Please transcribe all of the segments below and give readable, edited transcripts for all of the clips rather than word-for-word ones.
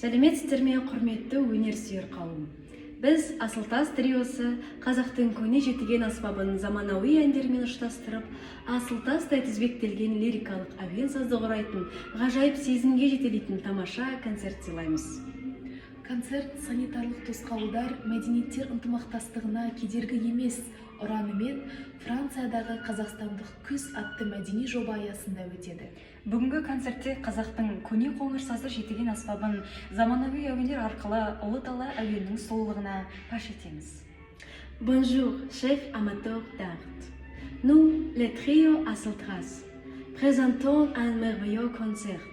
Сәлеметсіздер ме, құрметті өнерсүйер қауым. Біз Асылтас триосы қазақтың көне жетіген аспабын заманауи әндермен ұштастырып, Асылтастай тізбектелген лирикалық әуен сазды құрайтын, ғажайып сезімге жетелейтін тамаша концерт сыйлаймыз. Концерт санитарлық тосқауылдар мәдениеттер ынтымақтастығына кедергі емес ұранымен Франциядағы қазақстандық күз атты мәдени жоба аясында өтеді. Бүгінгі концертте қазақтың көне қоңыр сазды жетіген аспабын заманауи әуендер арқылы ұлы дала әуенінің сұлулығына паш етеміз. Bonjour, chefs amateurs d'art. Nous, le trio Asıltras, présentons un merveilleux concert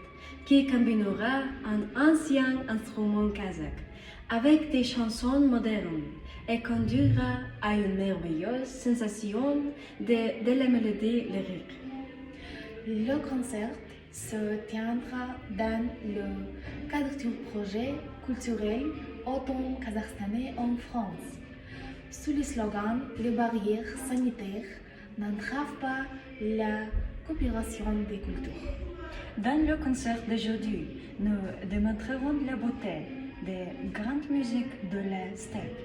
qui combinera un ancien instrument kazakh avec des chansons modernes et conduira à une merveilleuse sensation de la mélodie lyrique. Le concert se tiendra dans le cadre du projet culturel Automne kazakhstanais en France, sous le slogan « Les barrières sanitaires n'entravent pas la coopération des cultures ». Dans le concert d'aujourd'hui, nous démontrerons la beauté des grandes musiques de la steppe.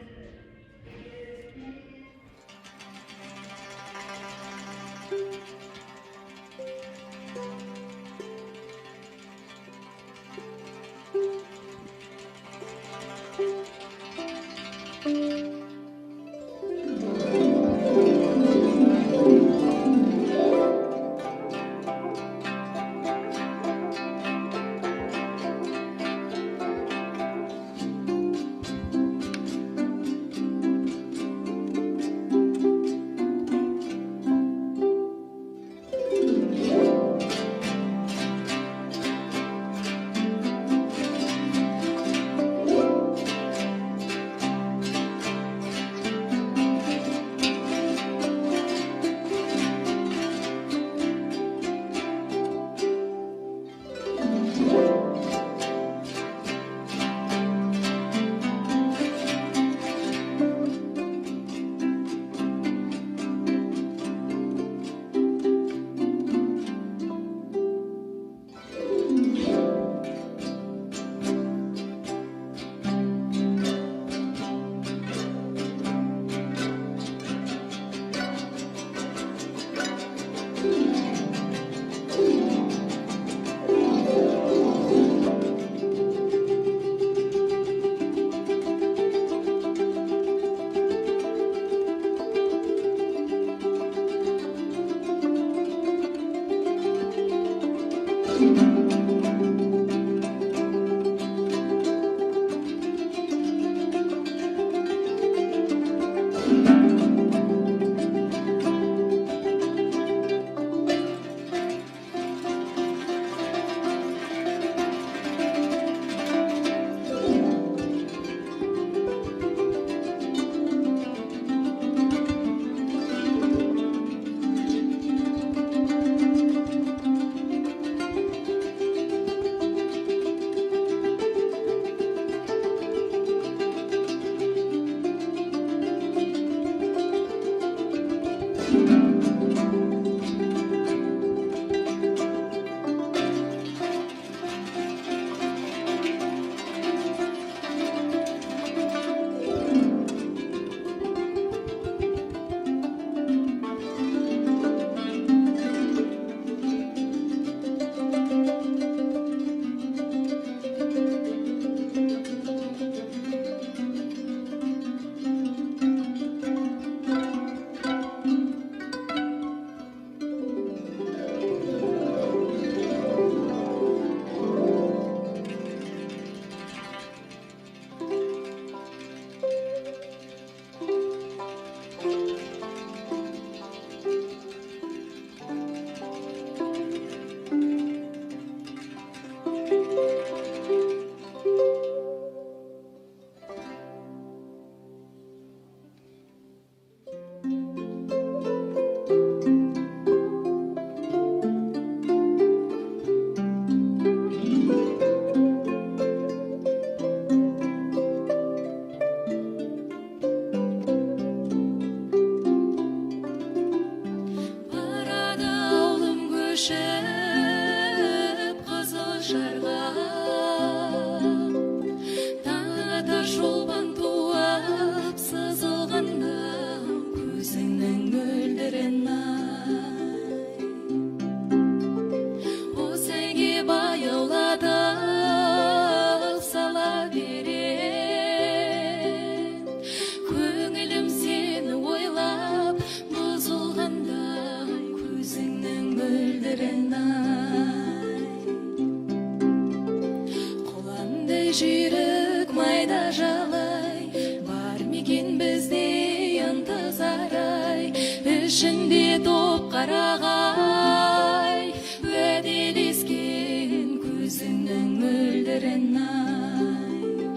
майда жалай, бар мекен бізде ынтызар ай, ішінде топ қарағай, уәделескен көзіңнің мөлдірін ай,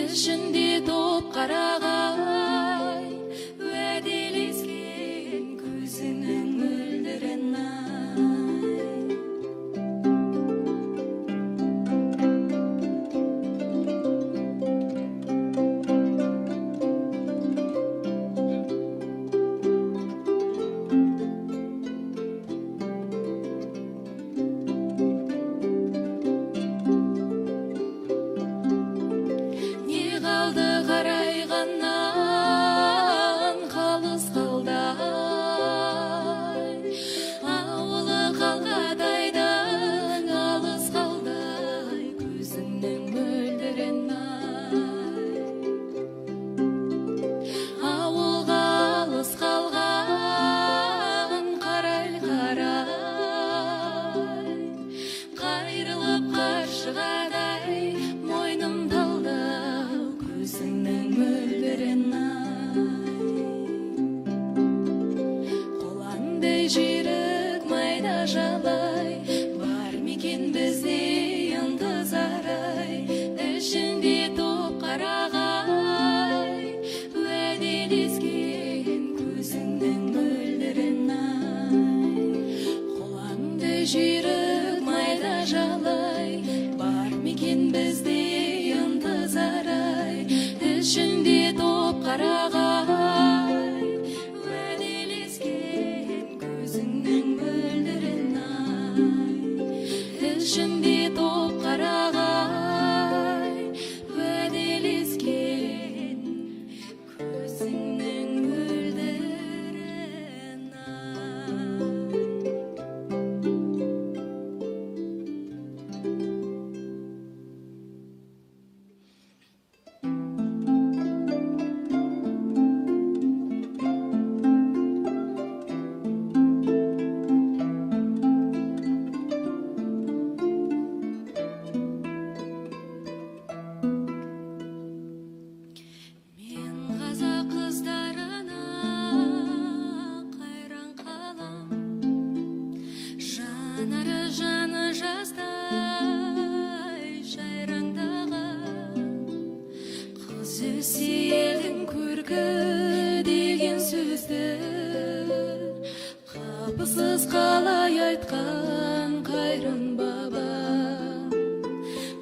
ішінде топ қарағай, уәделескен көзіңнің мөлдірін ай. Не қалды қарайғаннан қалыс қалдай, ауылы қалғадайдан алыс қалдай, көзіңнің мөлдірін ай. Ауылға алыс қалған қарай, қайрылып қаршығадай, мойным талдау, көзіңнің мөлдірін ай. Қолаңдай жүйрік майда жалай, бар мекен бізде ынтызар ай, ішінде топ қарағай, уәделескен көзіңнің мөлдірін ай. Қолаңдай жүйрік майда жалай, бар мекен бізде ынтызар ай, ішінде топ қарағай, уәделескен көзіңнің мөлдірін ай. Ішінде топ қарағай, уәделескен көзіңнің мөлдірін Мен қазақ қыздарына қайран қалам, жанары жаны жастай жайраңдаған, қыз өсиелдің көркі деген сөзді қапысыз қалай айтқан қайран баба.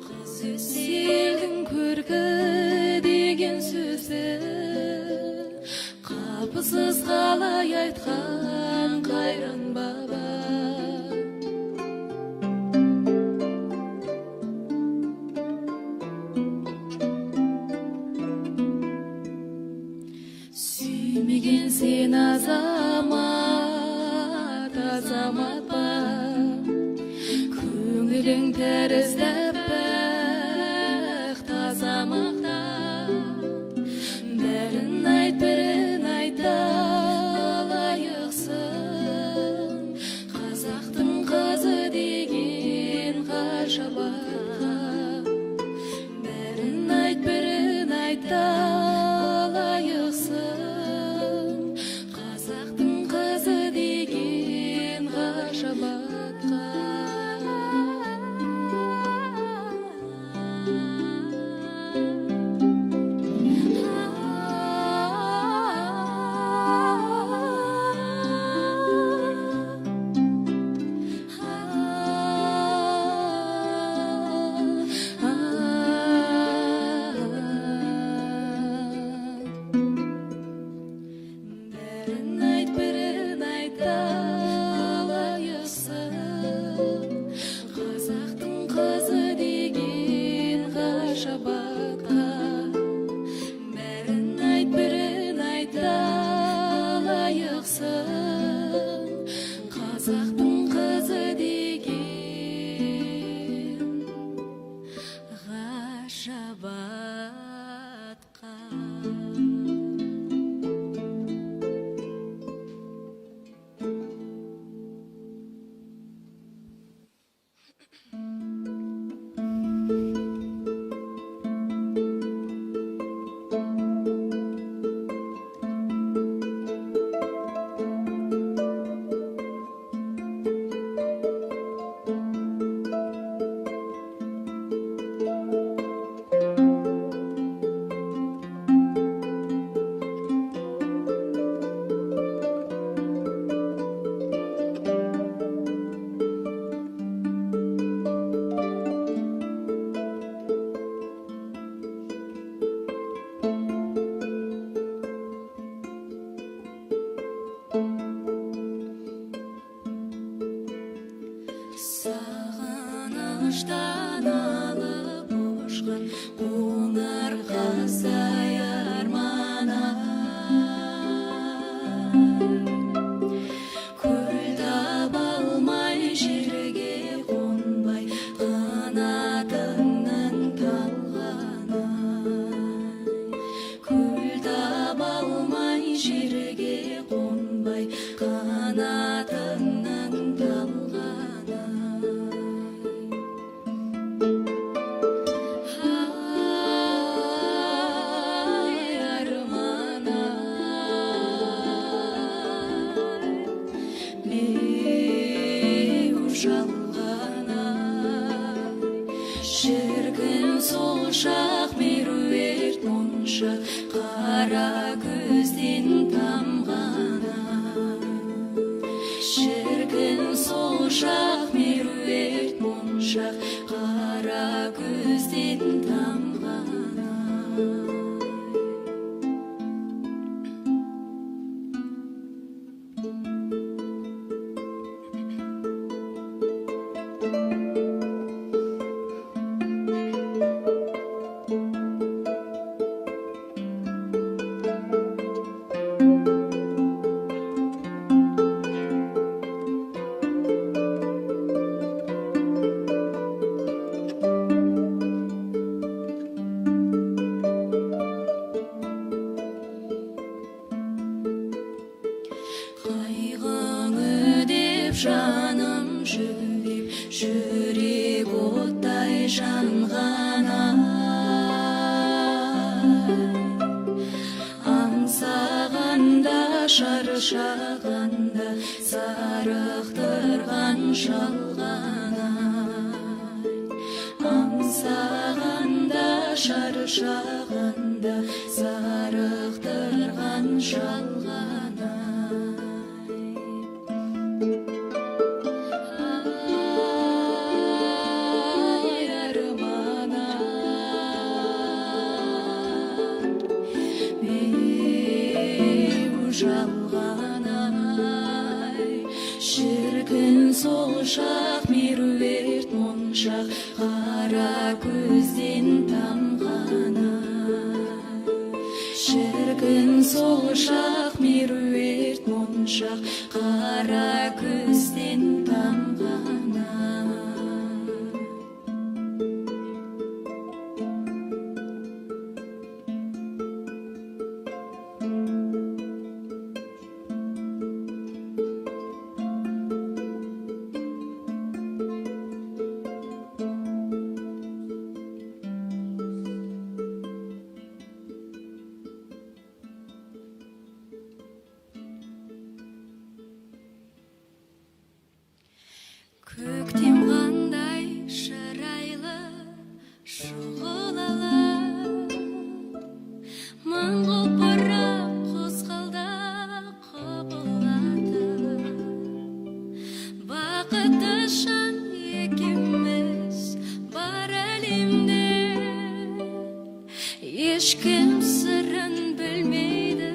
Қыз өсиелдің көркі деген сөзді қапысыз қалай айтқан қайран баба. Сүймеген сен азамат, азамат ба, көңілің тәрізді аппақ, таза мақта. Бәрін айт, бірін айта лайықсың, қазақтың қызы деген ғажабатқа. Бәрін айт, бірін айта лайықсың, қазақтың қызы деген ғажабатқа. Бірін айт, бірін айта лайықсың, қазақтың қызы деген ғажабатқа. Бірін айт, бірін айта лайықсың, қазақтың қызы деген ғажабатқа. меруерт моншақ қара көзден тамғаны шіркін сол шақ меруерт моншақ қара көзден тамғаны қайғыңы деп жаным жүдеп жүрек оттай жанғаны аңсағанда шаршағанда зарықтырған жалғаны аңсағанда шаршағанда зарықтырған жалғаны жалғанай шіркін сол шақ меруерт моншақ қара көзден тамғаны шіркін сол шақ меруерт моншақ қара көзден тамғаны көктем қандай шырайлы шұғылалы мың құлпырып қызғалдақ құбылады бақытты шақ екеуміз бар әлемде ешкім сырын білмейді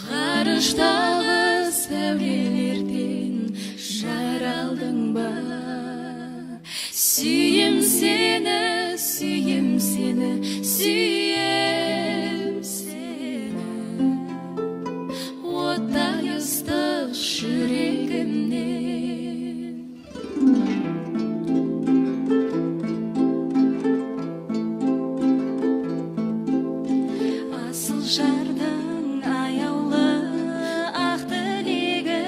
ғарыштағы сәулелерден жаралдың ба сүйем сені сүйем сені сүйем сені оттай ыстық жүрегімнен асыл жардың аяулы ақ тілегі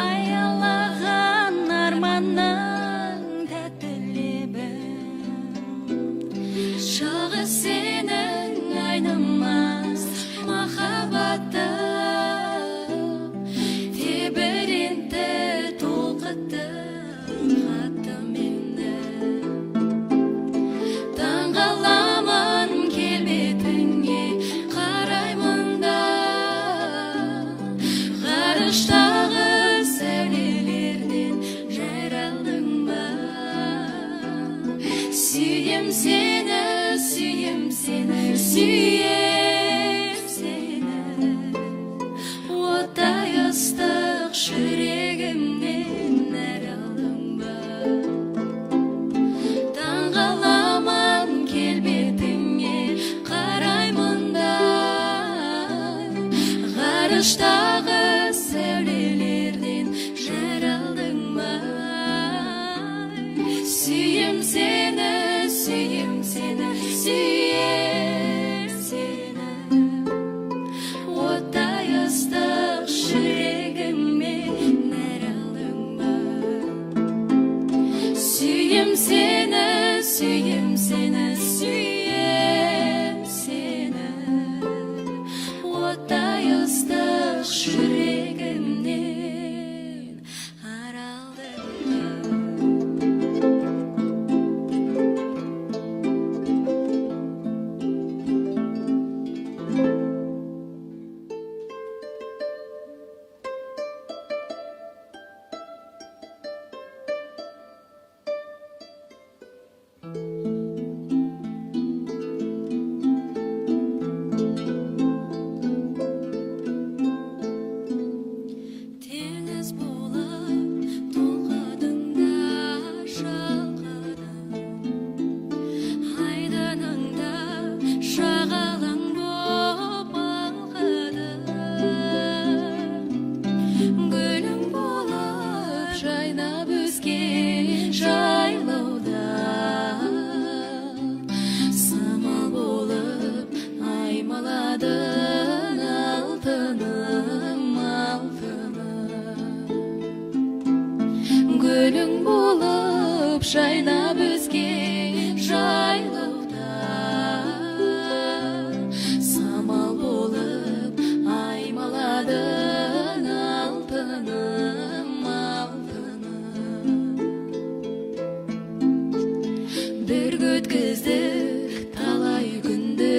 аялаған арманның тәтті лебі жағы сенің айнымас махаббаты тебіренті толқытты қатты мені таңғаламын келбетіңе қараймын да ғарыштағы сәулелерден жаралдың ба сүйем сені сүйем сені сүйем сені оттай ыстық жүрегімнен нәралдың ба таңғаламын келбетіңе қараймын да ғарыштағы сәулелерден жаралдың ба сүйем сені сүйем сені сүйем сені оттай ыстық жүрегіммен нәралдың ба сүйем сені сүйем сені сүйем сені жүрегімнен аралдың теңіз болып толқыдың да шалқыдың айдыныңда шағалаң боп балқыдың гүлің болып жайнап өскен жайлауда самал болып аймаладың алтыным алтыным гүлің болып жайнап өскен жайлауда самал болып аймаладың алтыным алтыным бір өткіздік талай күнді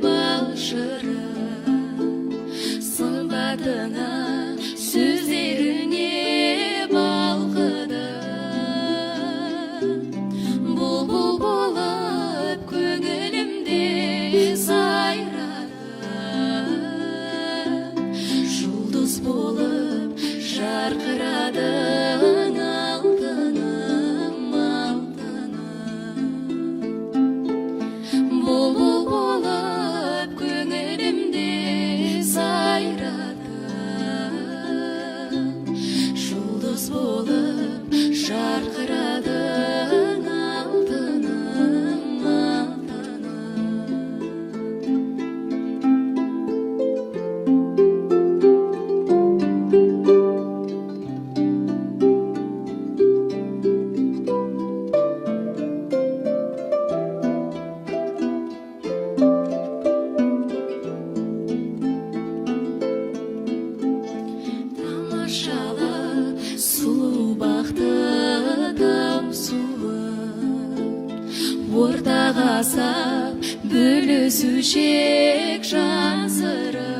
бал шырын сымбатыңа сөздеріңе балқыдым бұлбұл болып көңілімде сайрадың жұлдыз болып жарқырадың алтыным алтыным бұлбұл болып көңілімде сайрадың жұлдыз болып жарқырадың алтыным тамашала сұлу бақты таусылып ортаға сап бөлісушек жан сыры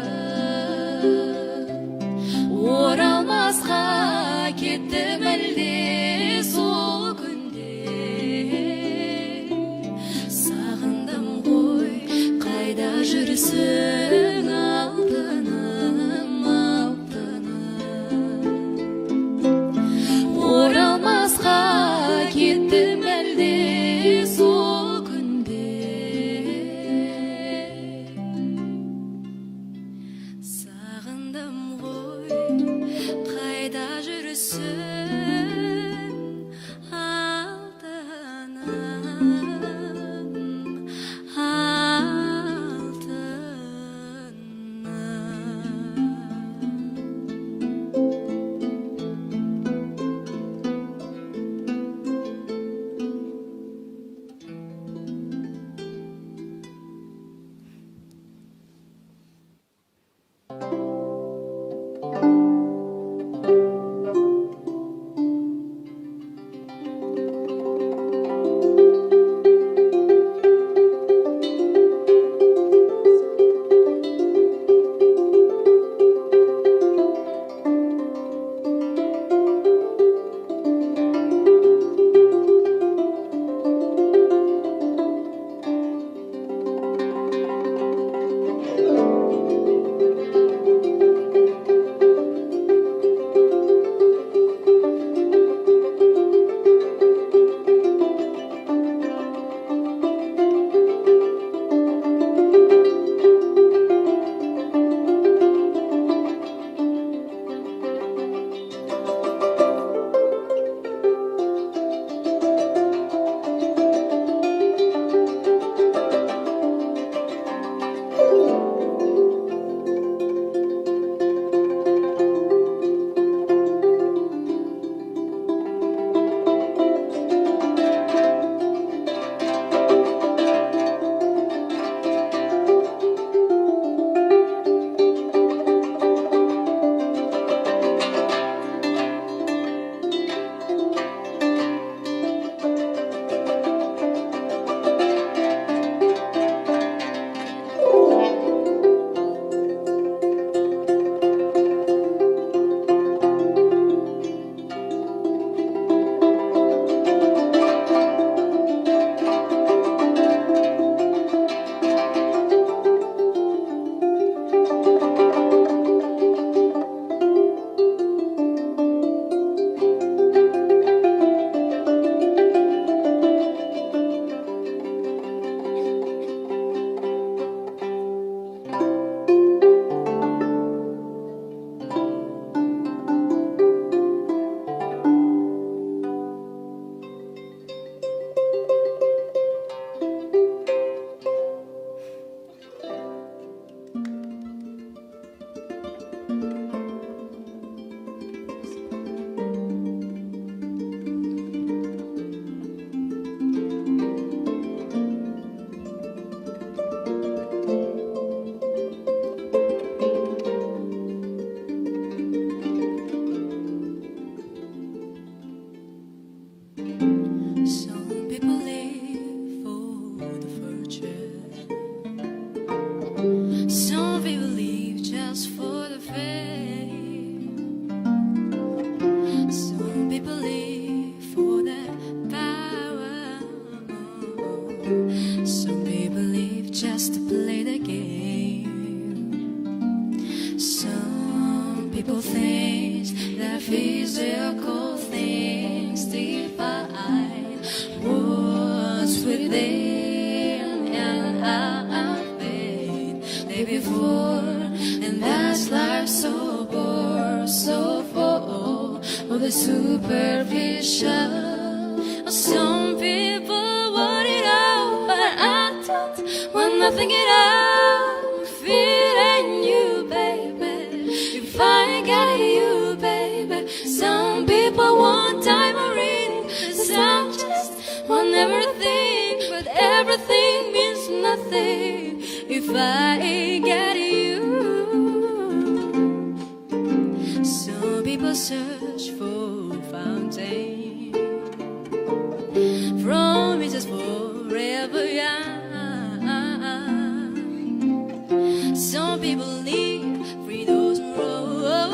оралмасқа кеттім әлде сол күнде сағындым ғой қайда жүрсің алтыным алтыным оралмасқа кеттім әлде сол күнде сағындым ғой қайда жүрсің алтыным алтыным Some people think that physical things define what's within, and I've been there before, and that's life so bored, so full of the superficial. Some people want it all, but I don't want nothing at all. Feeling you, baby, if I got you, baby. Some people want diamond ring, some just want everything, but everything means nothing if I got you. Some people search for fountain from is just forever young. Some people need freedom's road,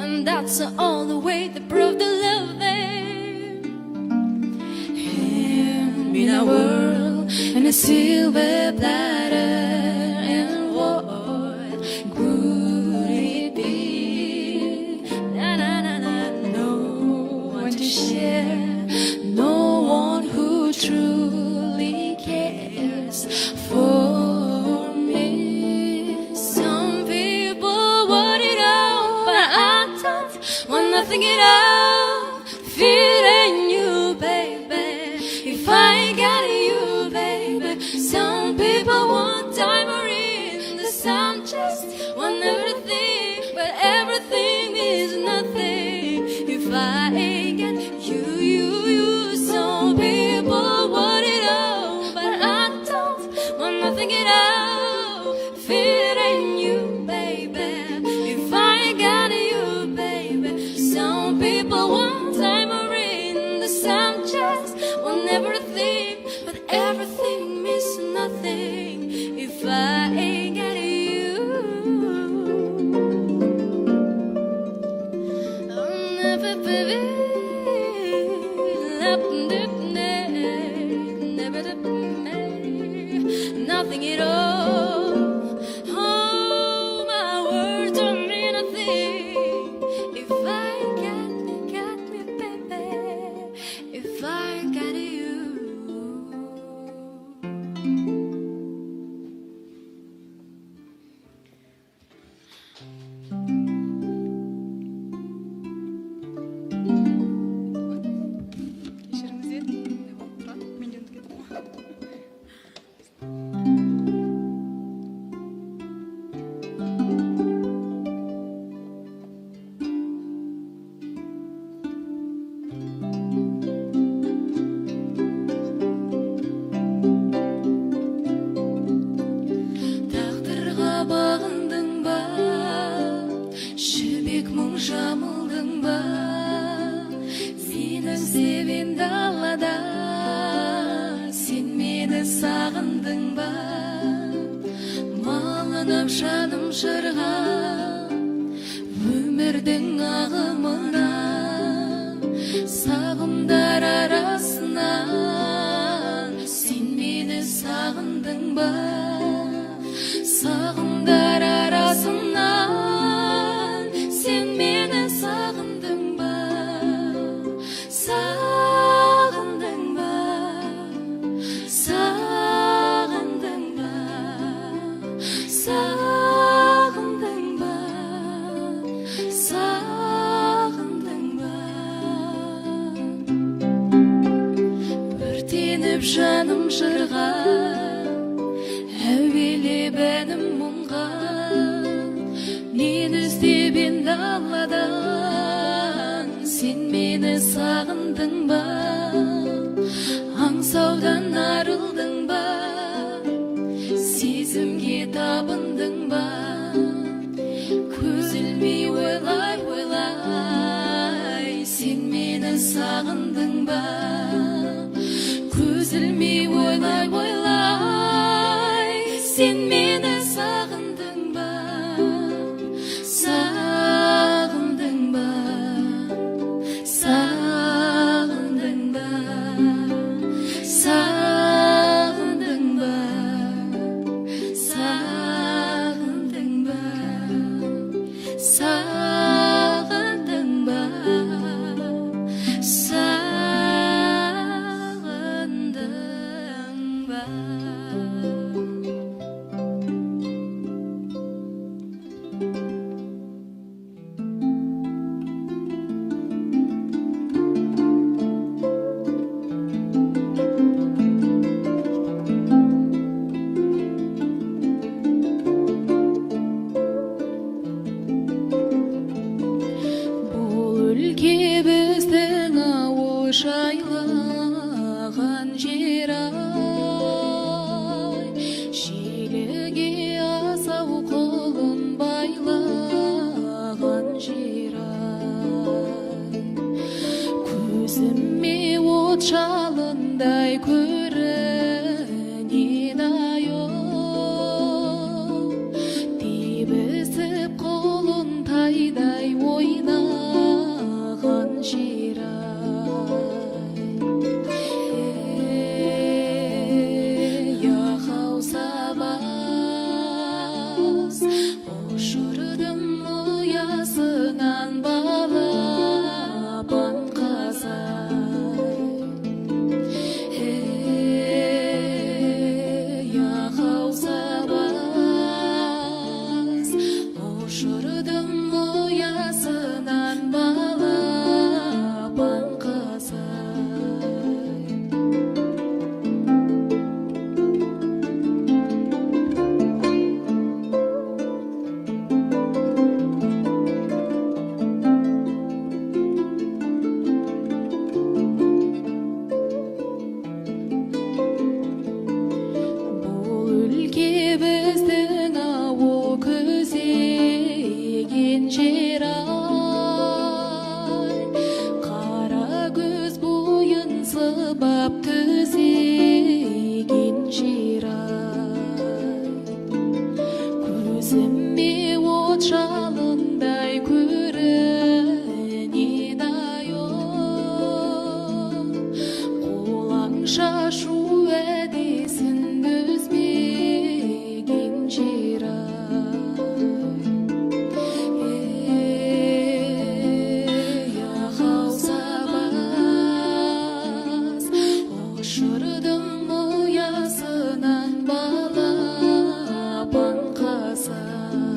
and that's the only way to prove the love there. Hand me a world and a silver platter, and what could it be? Na na na na, no one to share, no one who truly cares for me. Some people want it all, but I don't want nothing at all. Feeling you, baby, if I got you, baby. Some people want diamond rings, some just want everything, but everything is nothing if I get you, you, you. Some people want it all, but I don't want nothing at all. Feeling you, baby, if I got you, baby. Some people want diamond rings, some just want everything, but everything means nothing if I got you. I'll never be nothing at all. Oh, my words don't mean a thing if I got me, baby, if I got you. кешіріңіздер не болып тұрады мен де ұмытып кеттім. Тағдырға бағындың ба, жібек мұң жамылдың ба, сені іздеген далада, сен мені сағындың ба, малынып жаным жырға, өмірдің ағымына, сағымдар арасынан, сен мені сағындың ба, сағымдар арасынан, сен мені сағындың ба, сағындың ба, сағындың ба, сағындың ба, сағындың ба. Өртеніп жаным жырға, әуелеп әнім мұңға, мен іздеген даладан, сен мені сағындың ба, аңсаудан арылдың ба, сезімге табындың ба, көз ілмей ойлай ойлай, сен мені сағындың ба, көз ілмей ойлай ойлай, сен мені сағындың ба, сағындың ба, сағындың ба, сағындың Ошырдым ұясынан балапан қазай. Ей, ақау сабас, ошырдым ұясынан балапан қазай. Бұл өлке біздің ауыл көзеген жер ай, қара көз бойын сыбап түзеген жер ай. Көзіме от жалындай көрінен айым, қолаң шашу әдесін үзбеген жер ай. Ей, ақау сабас, ошырдым ұясынан балапан қазай.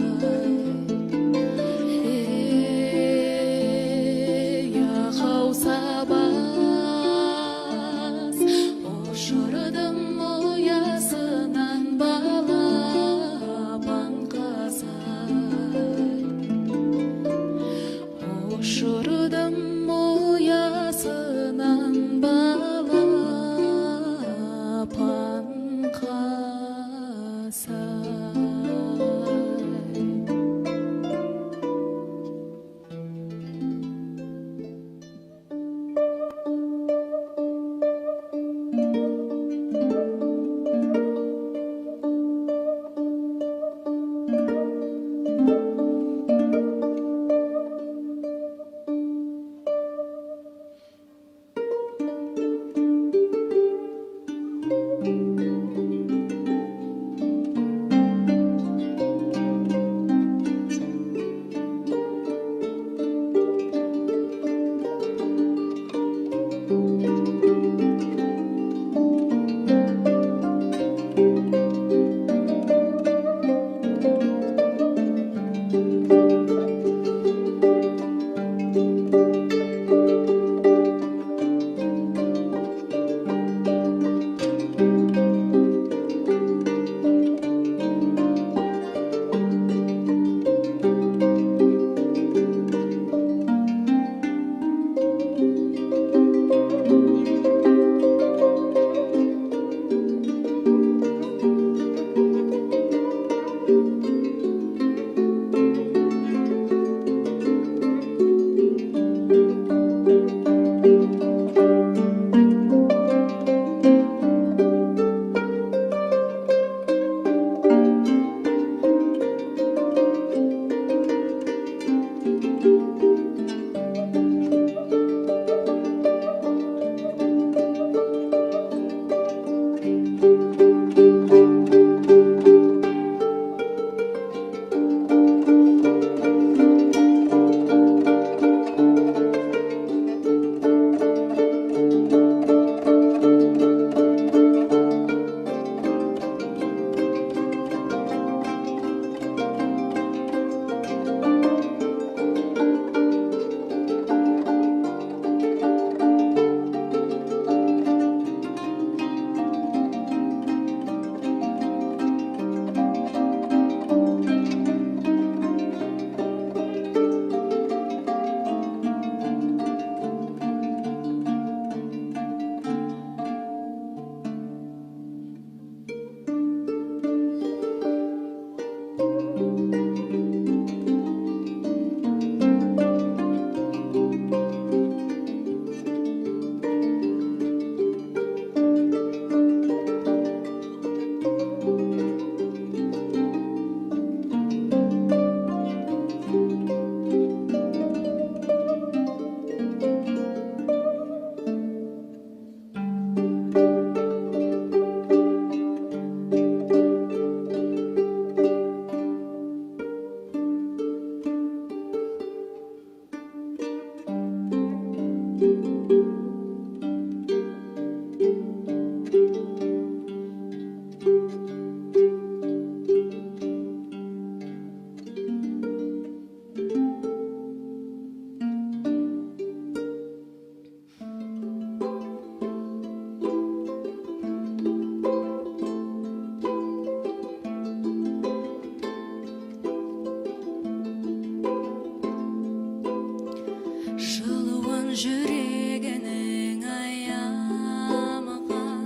жүрегінің аямаған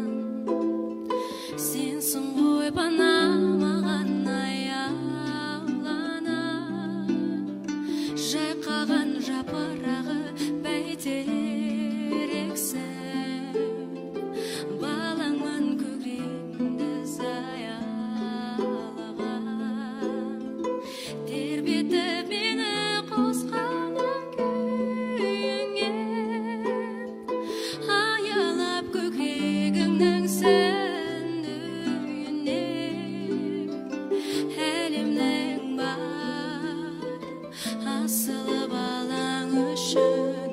сенсің ғой панамаған аяулана жайқаған жапырағы бәйтерексің балаңмын көкірегімді заялаған тербетіп мені қосқан күйіңе аялап көкірегімнің сәніне әлемнің бар асылы балаң үшін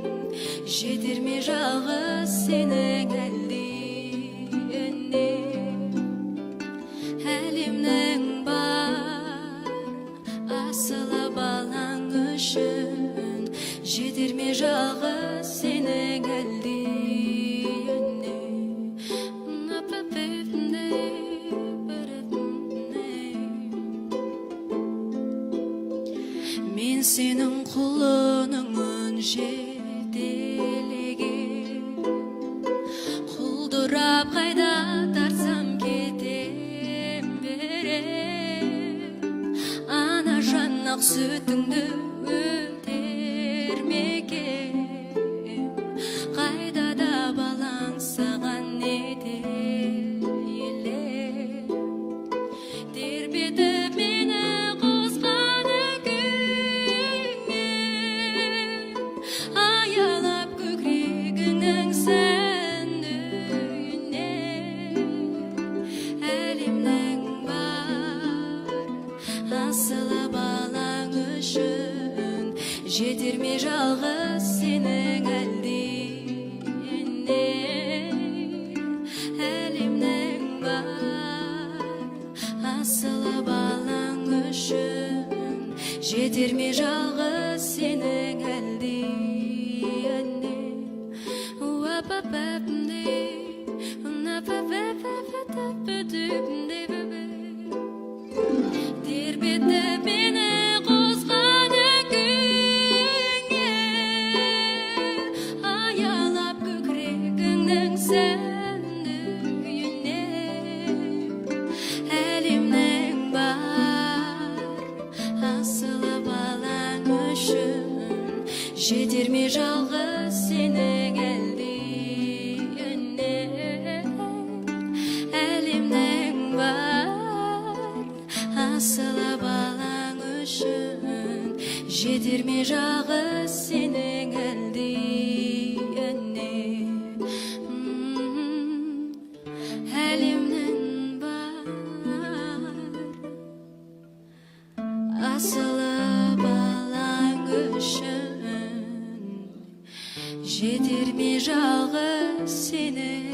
жетер ме жалғыз сенің әлдиіне әлемнің бар асылы балаң үшін жетер ме жалғыз сенің әлдиіне мен сенің құлыныңмын жетелеген құлдырап қайда тартсам кетем берем ана жан ақ сүтіңді өтер ме екен қайда да балаң саған етер елем тербетіп мені қосқан күйіңе аялап көкірегіңнің сәніне әлемнің бар асылы балаң үшін жетер ме жалғыз сенің әлдиіне әлемнің бар асылы балаң үшін жетер ме жалғыз сенің әлдиіне тербетіп мені қосқан күйіңе аялап көкірегіңнің сәніне әлемнің бар асылы балаң үшін жетер ме жалғыз сенің әлдиіне әлемнің бар асылы балаң үшін жетер ме жалғыз сенің әлдиіне әлемнің бар асылы балаң үшін жетер ме жалғыз сенің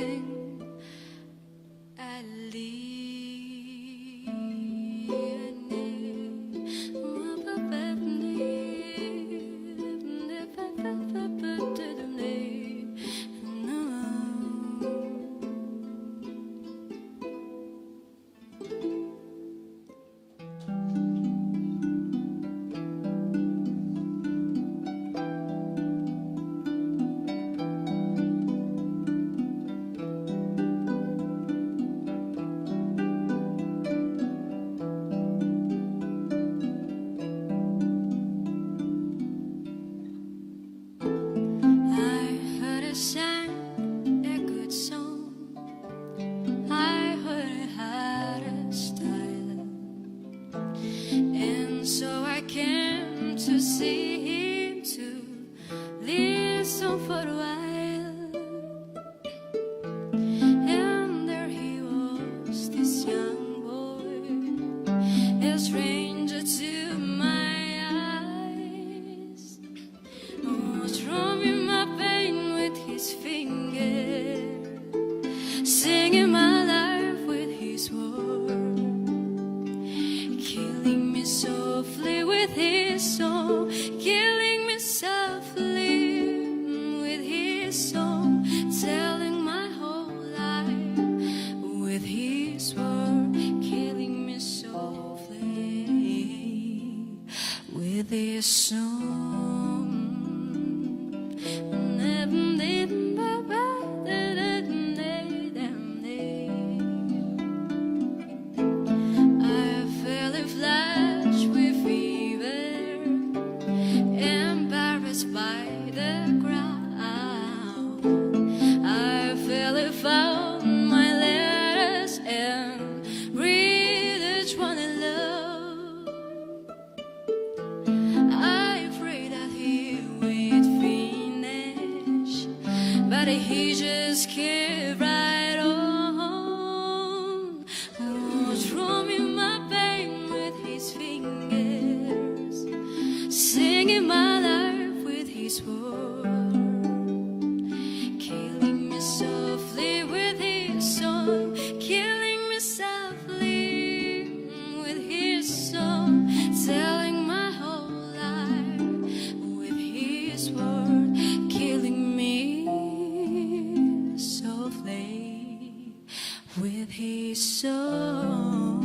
to see him, to listen for a while. And there he was, this young boy, a stranger to my eyes, was drumming my pain with his finger, singing my life with his word, killing me softly with his song, killing me softly with his song, telling my whole life with his word, killing me softly with his song. just keep right on. Oh, drumming my pain with his fingers, singing my life with his word, killing me softly with his song, killing me softly with his song, telling my whole life with his word, killing me softly with his song,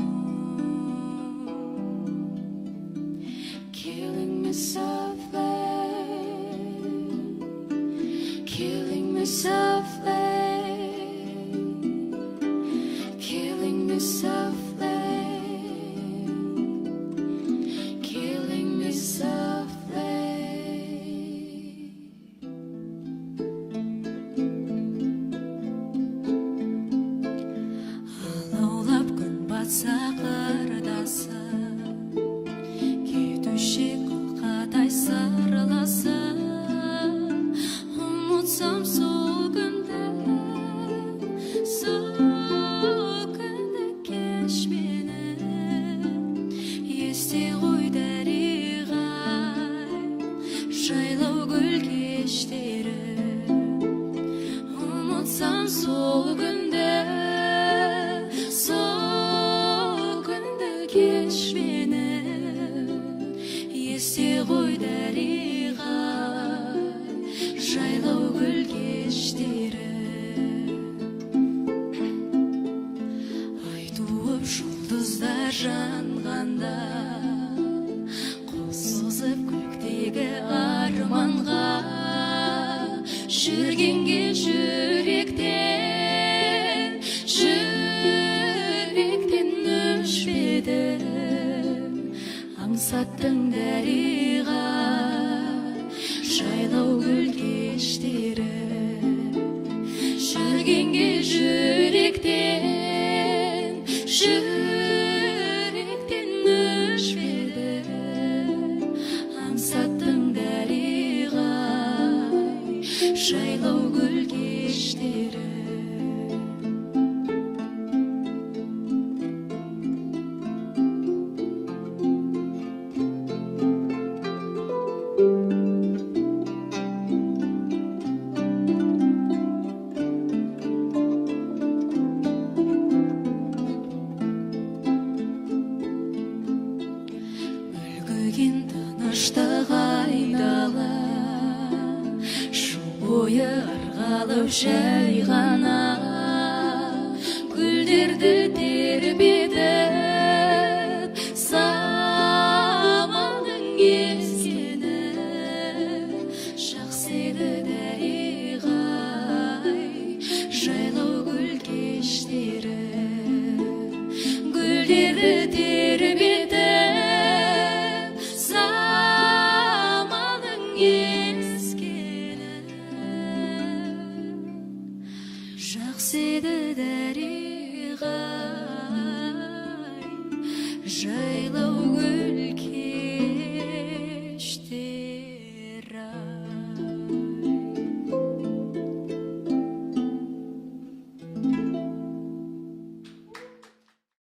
killing me softly, killing me softly, killing me softly, killing me softly. Алаулап күн батса қырдасы, кетуші құлқатай сарыласы, ұмытсам сол күнді кеш мені, есте ғой дариғай жайлау гүл кештері, ұмытсам сол күнді кеш мені, есте ғой дариғай жайлау гүл кештері. Ай туып жұлдыздар жанғанда, қол созып көктегі арманға, жүргенге жүректен өшпеді, аңсаттың дариға жайлау гүл кештері, жүргенге жүректен өшпеді, аңсаттың дариға жайлау гүл кештері. Мүлгіген тыныштық айдала, шу бойы ырғалып жай ғана, гүлдерді